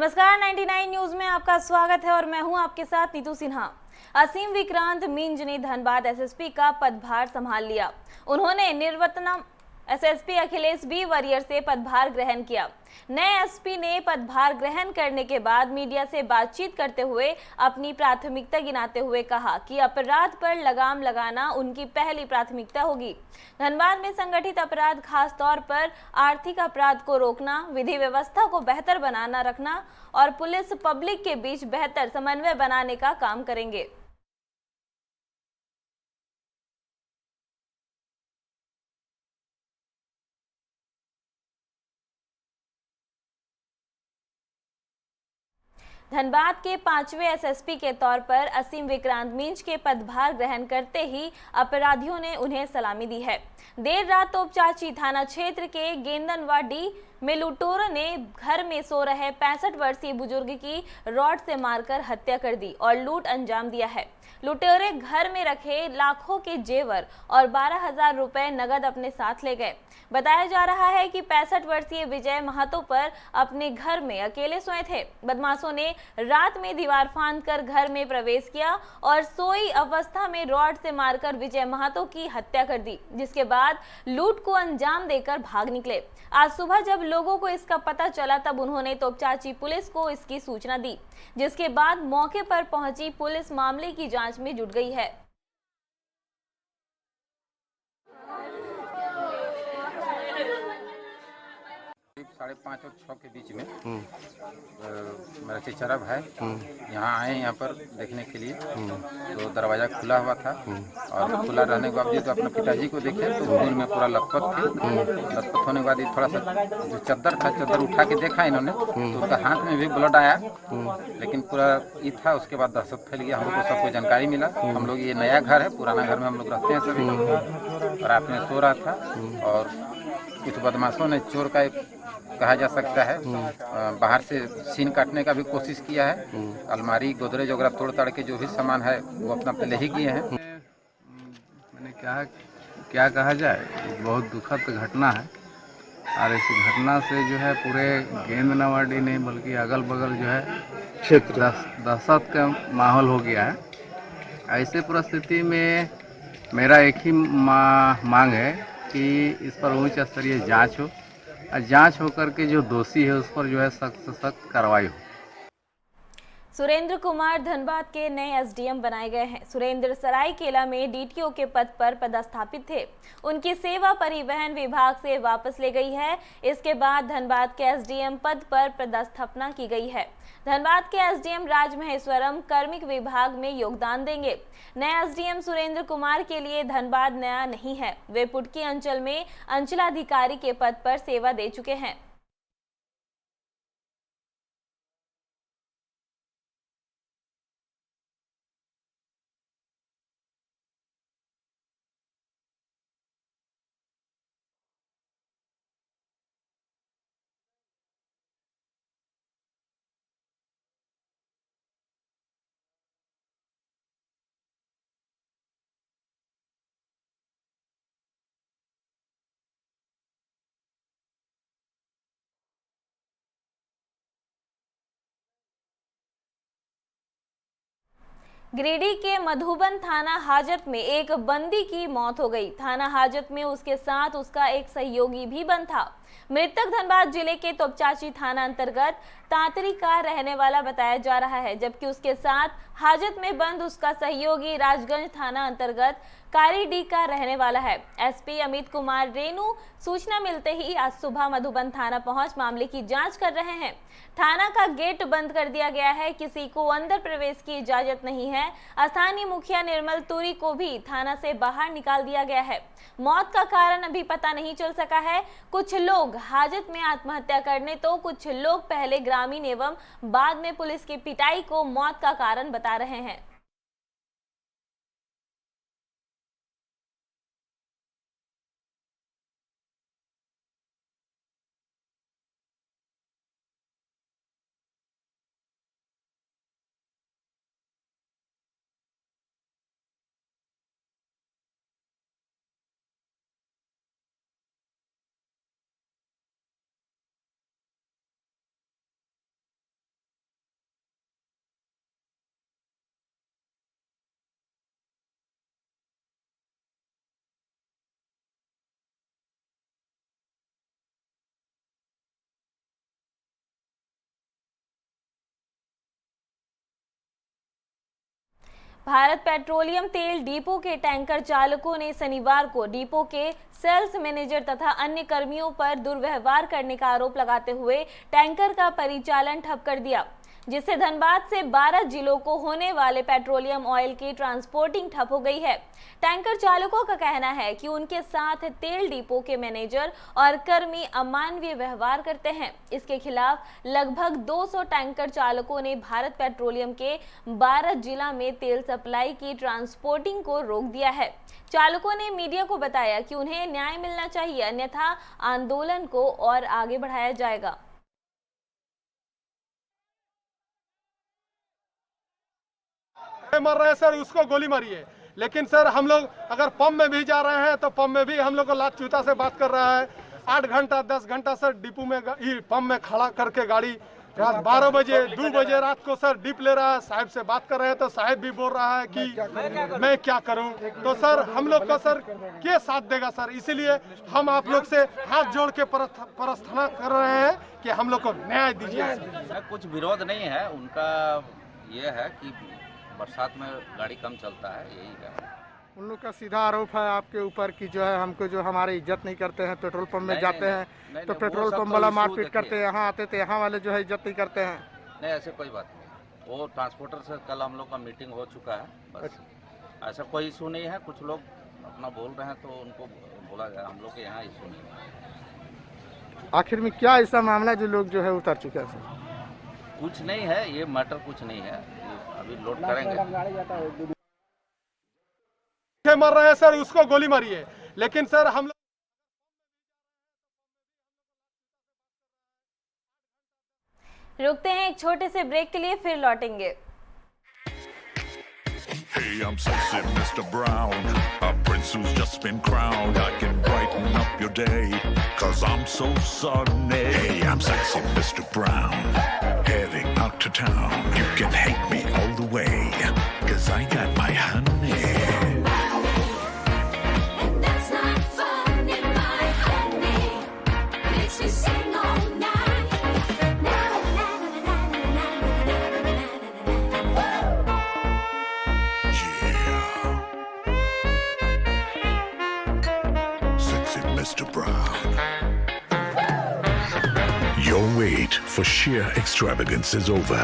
नमस्कार, 99 न्यूज में आपका स्वागत है और मैं हूं आपके साथ नीतू सिन्हा। असीम विक्रांत मिंज ने धनबाद एसएसपी का पदभार संभाल लिया। उन्होंने निवर्तमान एसएसपी अखिलेश बी वरियर से पदभार ग्रहण किया। नए एसपी ने पदभार ग्रहण करने के बाद मीडिया से बातचीत करते हुए अपनी प्राथमिकता गिनाते हुए कहा कि अपराध पर लगाम लगाना उनकी पहली प्राथमिकता होगी। धनबाद में संगठित अपराध, खास तौर पर आर्थिक अपराध को रोकना, विधि व्यवस्था को बेहतर बनाना रखना और पुलिस पब्लिक के बीच बेहतर समन्वय बनाने का काम करेंगे। 'धनबाद के 5वें एसएसपी के तौर पर असीम विक्रांत मिंज के पदभार ग्रहण करते ही अपराधियों ने उन्हें सलामी दी है। देर रात तोपचांची थाना क्षेत्र के गेंदनवाडी में लुटेरों ने घर में सो रहे 65 वर्षीय बुजुर्ग की रॉड से मारकर हत्या कर दी और लूट अंजाम दिया है। लुटेरे घर में रखे लाखों के जेवर और 12,000 रुपए नगद अपने साथ ले गए। बताया जा रहा है कि 65 वर्षीय विजय महतो पर अपने घर में अकेले सोए थे। बदमाशों ने रात में दीवार फांदकर घर में प्रवेश किया और सोई अवस्था में रॉड से मारकर विजय महतो की हत्या कर दी, जिसके बाद लूट को अंजाम देकर भाग निकले। आज सुबह जब लोगों को इसका पता चला तब उन्होंने तोपचांची पुलिस को इसकी सूचना दी, जिसके बाद मौके पर पहुंची पुलिस मामले की जांच में जुट गई है। 5:30 और 6 के बीच में मेरा चचेरा भाई यहाँ आए, यहाँ पर देखने के लिए। तो दरवाज़ा खुला हुआ था और खुला रहने के बावजूद तो अपने पिताजी को देखे तो खून में पूरा लथपथ थे। लथपथ होने के बाद थोड़ा सा जो चादर था, चादर उठा के देखा इन्होंने तो उसका हाथ में भी ब्लड आया, लेकिन पूरा ये था। उसके बाद दहशत फैल गया, हम लोग को सबको जानकारी मिला। हम लोग ये नया घर है, पुराना घर में हम लोग रहते हैं सभी, और रात में सो रहा था और कुछ बदमाशों ने चोर का कहा जा सकता है बाहर से सीन काटने का भी कोशिश किया है। अलमारी, गोदरेज वगैरह तोड़ ताड़ के जो भी सामान है वो अपना पहले ही किए हैं। मैंने क्या कहा जाए, बहुत दुखद घटना है और इस घटना से जो है पूरे गेंदनवाडी नहीं बल्कि अगल बगल जो है क्षेत्र दहशत का माहौल हो गया है। ऐसे परिस्थिति में मेरा एक ही मांग है कि इस पर उच्च स्तरीय जांच हो और जांच होकर के जो दोषी है उस पर जो है सख्त से सख्त कार्रवाई हो। सुरेंद्र कुमार धनबाद के नए एसडीएम बनाए गए हैं। सुरेंद्र सरायकेला में डीटीओ के पद पर पदस्थापित थे। उनकी सेवा परिवहन विभाग से वापस ले गई है। इसके बाद धनबाद के एसडीएम पद पर पदस्थापना की गई है। धनबाद के एसडीएम राजमहेश्वरम कार्मिक विभाग में योगदान देंगे। नए एसडीएम सुरेंद्र कुमार के लिए धनबाद नया नहीं है। वे पुटकी अंचल में अंचलाधिकारी के पद पर सेवा दे चुके हैं। गिरिडीह के मधुबन थाना हाजत में एक बंदी की मौत हो गई। थाना हाजत में उसके साथ उसका एक सहयोगी भी बंद था। मृतक धनबाद जिले के तोपचांची थाना अंतर्गत तांतरी का रहने वाला बताया जा रहा है, जबकि उसके साथ हाजत में बंद उसका सहयोगी राजगंज थाना अंतर्गत कारीडीह का रहने वाला है। एसपी अमित कुमार रेणु सूचना मिलते ही आज सुबह मधुबन थाना पहुंच मामले की जांच कर रहे हैं। थाना का गेट बंद कर दिया गया है, किसी को अंदर प्रवेश की इजाजत नहीं है। स्थानीय मुखिया निर्मल तुरी को भी थाना से बाहर निकाल दिया गया है। मौत का कारण अभी पता नहीं चल सका है। कुछ लोग हाजत में आत्महत्या करने तो कुछ लोग पहले ग्रामीण एवं बाद में पुलिस की पिटाई को मौत का कारण बता रहे हैं। भारत पेट्रोलियम तेल डिपो के टैंकर चालकों ने शनिवार को डिपो के सेल्स मैनेजर तथा अन्य कर्मियों पर दुर्व्यवहार करने का आरोप लगाते हुए टैंकर का परिचालन ठप कर दिया, जिससे धनबाद से 12 जिलों को होने वाले पेट्रोलियम ऑयल की ट्रांसपोर्टिंग ठप हो गई है। टैंकर चालकों का कहना है कि उनके साथ तेल डिपो के मैनेजर और कर्मी अमानवीय व्यवहार करते हैं। इसके खिलाफ लगभग 200 टैंकर चालकों ने भारत पेट्रोलियम के 12 जिला में तेल सप्लाई की ट्रांसपोर्टिंग को रोक दिया है। चालकों ने मीडिया को बताया कि उन्हें न्याय मिलना चाहिए, अन्यथा आंदोलन को और आगे बढ़ाया जाएगा। मर रहे हैं सर, उसको गोली मारिए। लेकिन सर हम लोग अगर पंप में भी जा रहे हैं तो पंप में भी हम लोग को लात चूता से बात कर रहा है। 8 घंटा 10 घंटा सर डिपो में पंप में खड़ा करके गाड़ी रात 12 बजे 2 बजे रात को सर डिप ले रहा है। साहब से बात कर रहे हैं तो साहब भी बोल रहा है कि मैं क्या करूं। तो सर हम लोग का सर क्या साथ देगा सर, इसीलिए हम आप लोग से हाथ जोड़ के प्रार्थना कर रहे हैं कि हम लोग को न्याय दीजिए। कुछ विरोध नहीं है, उनका ये है कि बरसात में गाड़ी कम चलता है, यही है। उन लोग का सीधा आरोप है आपके ऊपर कि जो है हमको जो हमारी इज्जत नहीं करते हैं। पेट्रोल पंप में जाते हैं तो पेट्रोल पंप वाला मारपीट करते हैं, यहाँ आते थे यहाँ वाले जो है इज्जत नहीं करते हैं। नहीं, ऐसे कोई बात नहीं। वो ट्रांसपोर्टर से कल हम लोग का मीटिंग हो चुका है, बस ऐसा कोई इशू नहीं है। कुछ लोग अपना बोल रहे हैं तो उनको बोला जाए, हम लोग के यहाँ इशू नहीं है। आखिर में क्या ऐसा मामला जो लोग जो है उतर चुके हैं सर? कुछ नहीं है, ये मैटर कुछ नहीं है, अभी लोड करेंगे। मर रहे हैं सर, उसको गोली मारिए। लेकिन सर हम लोग रुकते हैं एक छोटे से ब्रेक के लिए, फिर लौटेंगे। Hey, I'm sexy Mr. Brown, a prince who's just been crowned. I can brighten up your day, 'cause I'm so sunny. Hey, I'm sexy Mr. Brown, heading out to town. You can hate me all the way, 'cause I got my honey. And that's not funny, my honey makes me sing all night. Na na na na na na na na na. Sexy Mr. Brown. Your wait for sheer extravagance is over.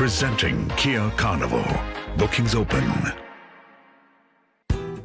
Presenting Kia Carnival. Bookings open.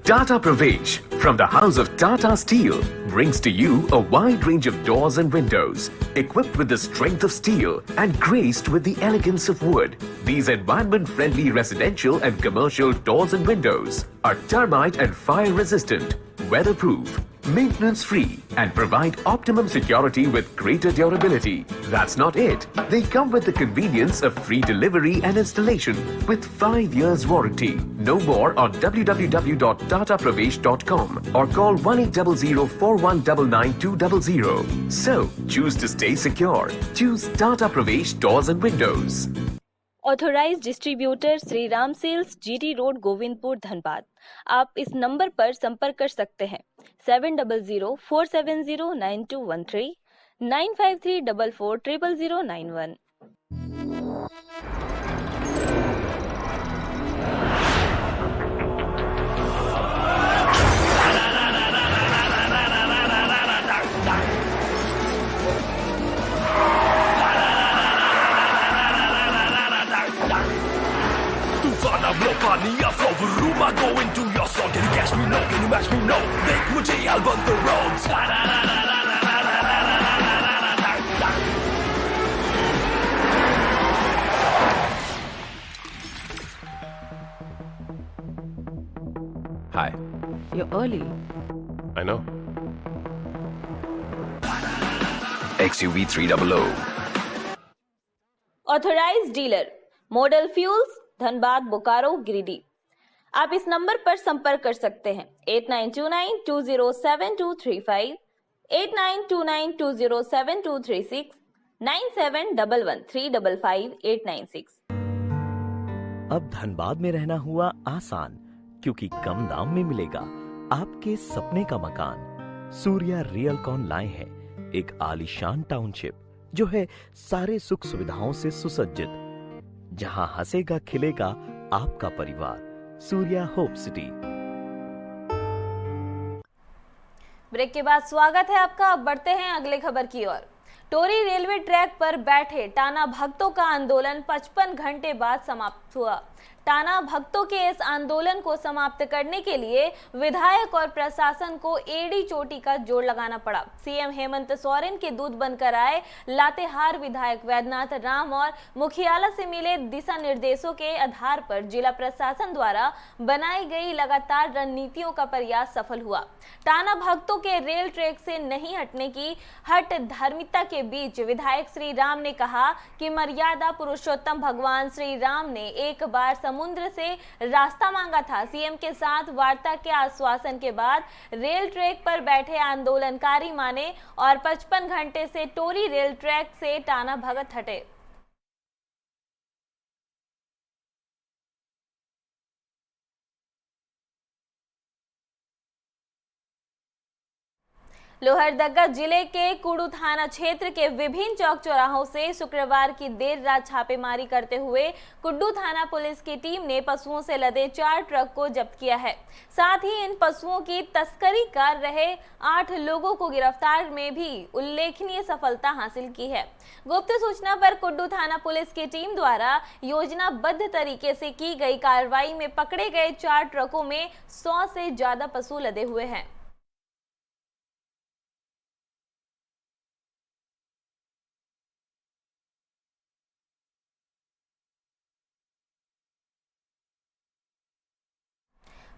Tata Pravesh from the House of Tata Steel brings to you a wide range of doors and windows equipped with the strength of steel and graced with the elegance of wood. These environment-friendly residential and commercial doors and windows are termite and fire resistant, weatherproof, maintenance-free and provide optimum security with greater durability. That's not it. They come with the convenience of free delivery and installation with 5 years warranty. Know more on www.tatapravesh.com or call 1800-4199-200. So, choose to stay secure. Choose Tata Pravesh Doors and Windows. Authorize distributor Shri Ram sales, GT road, Govindpur, Dhanbad. आप इस number पर संपर्क कर सकते हैं 7004709213 9534400091। I flow the room, I go into your soul. Can you catch me? No. Can you match me? No. Take mujhe, I'll burn the roads. Hi. You're early. I know. XUV 300. Authorize dealer model fuels, Dhanbad, Bokaro, Giridih. आप इस number पर संपर्क कर सकते हैं 8929207235, 8929207236, 9711355896। अब धनबाद में रहना हुआ आसान, क्योंकि कम दाम में मिलेगा आपके सपने का मकान। सूर्या रियलकॉन लाए हैं एक आलीशान टाउनशिप जो है सारे सुख सुविधाओं से सुसज्जित, जहां हंसेगा खिलेगा आपका परिवार, सूर्या होप सिटी। ब्रेक के बाद स्वागत है आपका। अब बढ़ते हैं अगले खबर की ओर। टोरी रेलवे ट्रैक पर बैठे टाना भक्तों का आंदोलन 55 घंटे बाद समाप्त हुआ। टाना भक्तों के इस आंदोलन को समाप्त करने के लिए विधायक और प्रशासन को एड़ी चोटी का जोड़ लगाना पड़ा। सीएम हेमंत सोरेन के दूत बनकर आए लातेहार विधायक वैद्यनाथ राम और मुखियाला से मिले दिशा निर्देशों के आधार पर जिला प्रशासन द्वारा बनाई गई लगातार रणनीतियों का प्रयास सफल हुआ। टाना भक्तों के रेल ट्रैक से नहीं हटने की हट धार्मिकता के बीच विधायक श्री राम ने कहा कि मर्यादा पुरुषोत्तम भगवान श्री राम ने एक बार समुद्र से रास्ता मांगा था। सीएम के साथ वार्ता के आश्वासन के बाद रेल ट्रैक पर बैठे आंदोलनकारी माने और 55 घंटे से टोरी रेल ट्रैक से टाना भगत हटे। लोहरदगा जिले के कुडू थाना क्षेत्र के विभिन्न चौक चौराहों से शुक्रवार की देर रात छापेमारी करते हुए कुड्डू थाना पुलिस की टीम ने पशुओं से लदे 4 ट्रक को जब्त किया है। साथ ही इन पशुओं की तस्करी कर रहे 8 लोगों को गिरफ्तार में भी उल्लेखनीय सफलता हासिल की है। गुप्त सूचना पर कुड्डू थाना पुलिस की टीम द्वारा योजनाबद्ध तरीके से की गई कार्रवाई में पकड़े गए 4 ट्रकों में 100 से ज्यादा पशु लदे हुए हैं।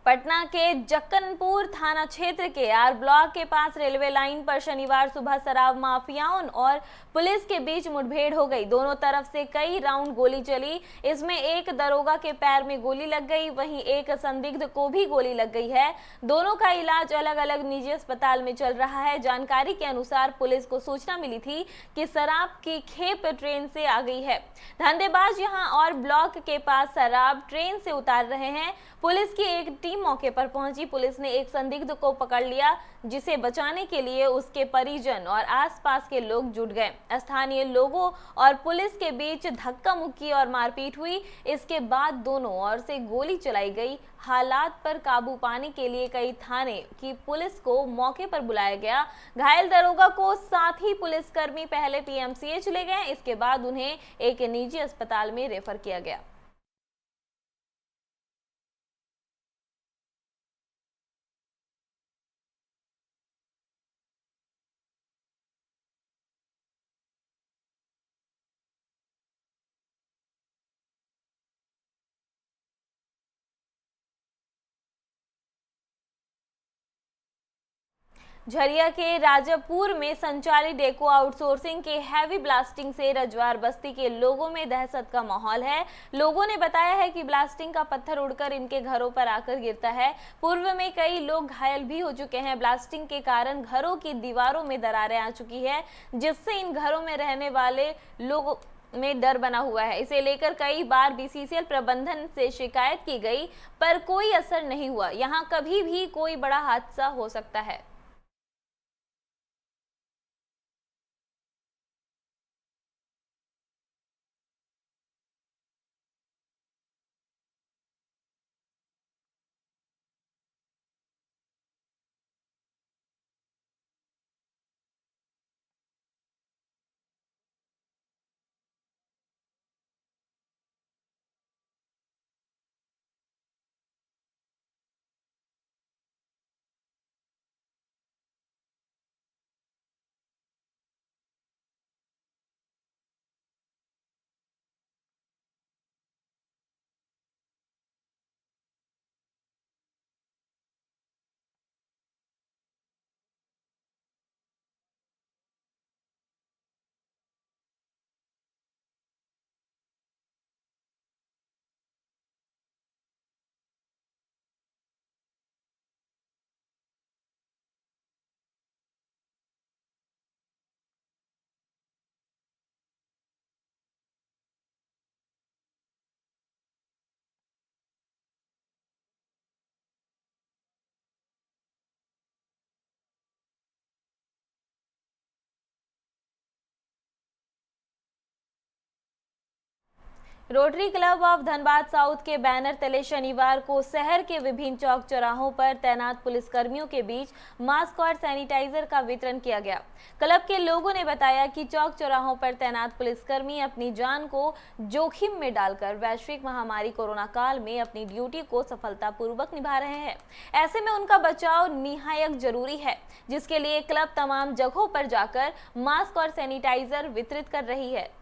पटना के जक्कनपुर थाना क्षेत्र के आर ब्लॉक के पास रेलवे लाइन पर शनिवार सुबह शराब माफियाओं और पुलिस के बीच मुठभेड़ हो गई। दोनों तरफ से कई राउंड गोली चली। इसमें एक दरोगा के पैर में गोली लग गई, वहीं एक संदिग्ध को भी गोली लग गई है। दोनों का इलाज अलग अलग निजी अस्पताल में चल रहा है। जानकारी के अनुसार पुलिस को सूचना मिली थी कि शराब की खेप ट्रेन से आ गई है। धंधेबाज यहां और ब्लॉक के पास शराब ट्रेन से उतार रहे हैं। पुलिस की एक टीम मौके पर पहुंची। पुलिस ने एक संदिग्ध को पकड़ लिया, जिसे बचाने के लिए उसके परिजन और आसपास के लोग जुट गए। स्थानीय लोगों और पुलिस के बीच धक्का मुक्की और मारपीट हुई। इसके बाद दोनों ओर से गोली चलाई गई। हालात पर काबू पाने के लिए कई थाने की पुलिस को मौके पर बुलाया गया। घायल दरोगा को साथ ही पुलिसकर्मी पहले पीएमसीएच ले गए। इसके बाद उन्हें एक निजी अस्पताल में रेफर किया गया। झरिया के राजापुर में संचालित डेको आउटसोर्सिंग के हैवी ब्लास्टिंग से रजवार बस्ती के लोगों में दहशत का माहौल है। लोगों ने बताया है कि ब्लास्टिंग का पत्थर उड़कर इनके घरों पर आकर गिरता है। पूर्व में कई लोग घायल भी हो चुके हैं। ब्लास्टिंग के कारण घरों की दीवारों में दरारें आ चुकी है, जिससे इन घरों में रहने वाले लोगों में डर बना हुआ है। इसे लेकर कई बार बीसीसीएल प्रबंधन से शिकायत की गई, पर कोई असर नहीं हुआ। यहाँ कभी भी कोई बड़ा हादसा हो सकता है। Rotary club of Dhanbad south के बैनर तले शनिवार को शहर के विभिन्न चौक चौराहों पर तैनात पुलिसकर्मियों के बीच मास्क और सैनिटाइजर का वितरण किया गया। क्लब के लोगों ने बताया कि चौक चौराहों पर तैनात पुलिसकर्मी अपनी जान को जोखिम में डालकर वैश्विक महामारी कोरोना काल में अपनी ड्यूटी को सफलतापूर्वक निभा रहे हैं। ऐसे में उनका बचाव निहायत जरूरी है, जिसके लिए क्लब तमाम जगहों पर जाकर मास्क और सैनिटाइजर वितरित कर रही है।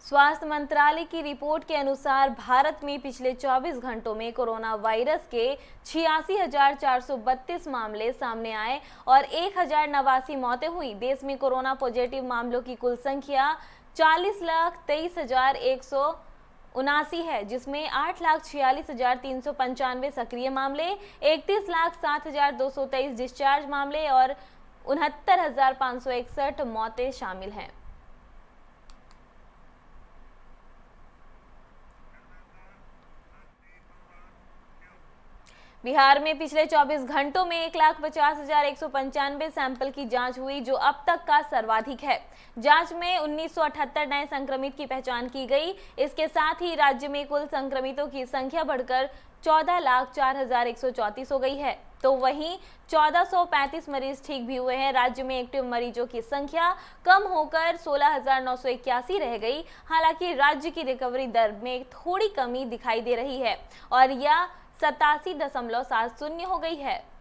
स्वास्थ्य मंत्रालय की रिपोर्ट के अनुसार भारत में पिछले 24 घंटों में कोरोना वायरस के 86,432 मामले सामने आए और 1,089 मौतें हुई। देश में कोरोना पॉजिटिव मामलों की कुल संख्या 40,23,179 है, जिसमें 8,46,395 सक्रिय मामले, 31,07,223 डिस्चार्ज मामले और 69,561 मौतें शामिल हैं। बिहार में पिछले 24 घंटों में 1,50,195 सैंपल की जांच हुई, जो अब तक का सर्वाधिक है। जांच में 1978 नए संक्रमित की पहचान की गई। इसके साथ ही राज्य में कुल संक्रमितों की संख्या बढ़कर 14,04,134 हो गई है। तो वहीं 1,435 मरीज ठीक भी हुए हैं। राज्य में एक्टिव मरीजों की संख्या कम होकर 16,981 रह गई। हालांकि राज्य की रिकवरी दर में थोड़ी कमी दिखाई दे रही है और यह 87.70 हो गई है।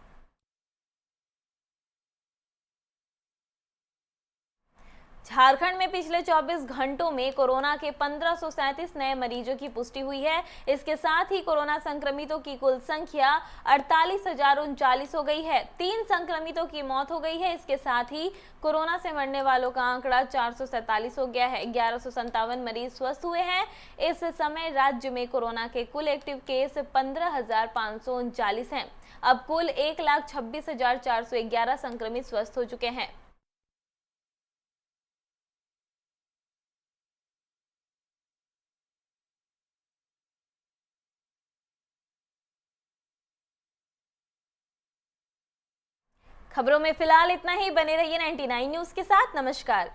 झारखंड में पिछले 24 घंटों में कोरोना के 1537 नए मरीजों की पुष्टि हुई है। इसके साथ ही कोरोना संक्रमितों की कुल संख्या 48,039 हो गई है। 3 संक्रमितों की मौत हो गई है। इसके साथ ही कोरोना से मरने वालों का आंकड़ा 447 हो गया है। 1157 मरीज स्वस्थ हुए हैं। इस समय राज्य में कोरोना के कुल एक्टिव केस 15,539 हैं। अब कुल 1,26,411 संक्रमित स्वस्थ हो चुके हैं। खबरों में फिलहाल इतना ही। बने रहिए 99 न्यूज के साथ। नमस्कार।